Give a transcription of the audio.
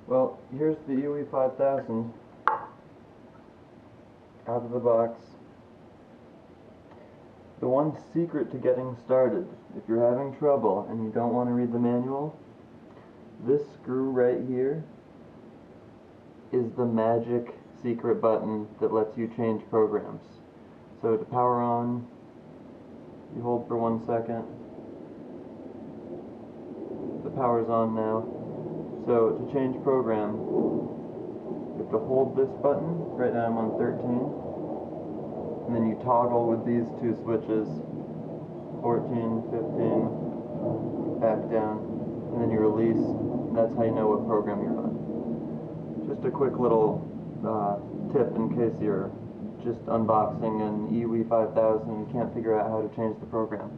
Well, here's the EWI 5000 out of the box. The one secret to getting started, if you're having trouble and you don't want to read the manual, this screw right here is the magic secret button that lets you change programs. So to power on, you hold for 1 second. The power's on now. So to change program, you have to hold this button. Right now I'm on 13. And then you toggle with these two switches, 14, 15, back down, and then you release. And that's how you know what program you're on. Just a quick little tip in case you're just unboxing an EWI 5000 and can't figure out how to change the program.